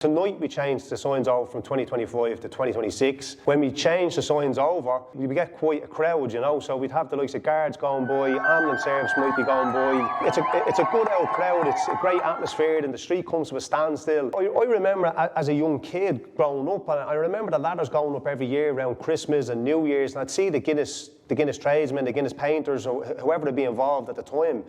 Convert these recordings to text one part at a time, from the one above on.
Tonight we changed the signs over from 2025 to 2026. When we change the signs over, we get quite a crowd, you know, so we'd have the likes of guards going by, ambulance service might be going by. It's a good old crowd, it's a great atmosphere, and the street comes to a standstill. I remember as a young kid growing up, and I remember the ladders going up every year around Christmas and New Year's, and I'd see the Guinness tradesmen, the Guinness painters, or whoever would be involved at the time.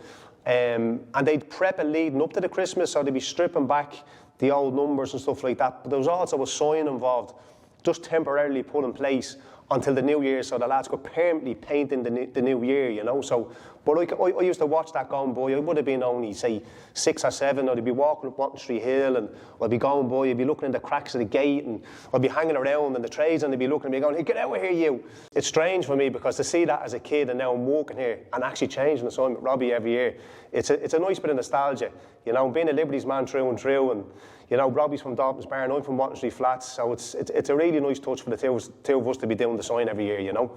And they'd prep it leading up to the Christmas, so they'd be stripping back the old numbers and stuff like that. But there was also a sign involved, just temporarily put in place until the New Year, so the lads could permanently paint in the New Year, you know. So, but I used to watch that going by. I would have been only, say, 6 or 7. I'd be walking up Watton Street Hill, and I'd be going by, I'd be looking in the cracks of the gate, and I'd be hanging around in the trays, and they'd be looking at me going, hey, get out of here, you. It's strange for me, because to see that as a kid, and now I'm walking here, and actually changing the sign with Robbie every year, it's a nice bit of nostalgia, you know, being a Liberties man through and through, and you know, Robbie's from Dalton's Barn, I'm from Watton Street Flats, so it's a really nice touch for the two of us to be doing the sign every year, you know.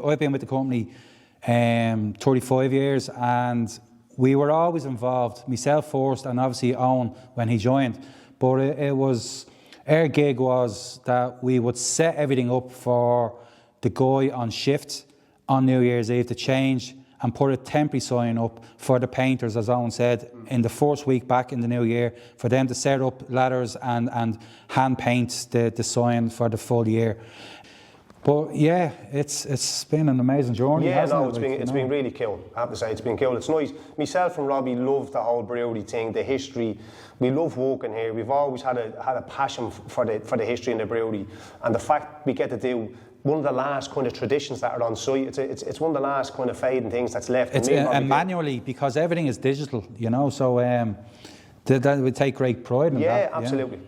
I've been with the company 35 years, and we were always involved, myself first, and obviously Eoghan when he joined. But it was, our gig was that we would set everything up for the guy on shift on New Year's Eve to change and put a temporary sign up for the painters, as Eoghan said, in the first week back in the new year, for them to set up ladders and hand paint the sign for the full year. But yeah, it's been an amazing journey. Yeah, hasn't it's been really cool. I have to say, it's been cool. It's nice. Myself and Robbie love the whole brewery thing, the history. We love working here. We've always had a passion for the history in the brewery, and the fact we get to do one of the last kind of traditions that are on site. It's one of the last kind of fading things that's left. It's manually, because everything is digital, you know. So that we take great pride in that. Yeah, absolutely.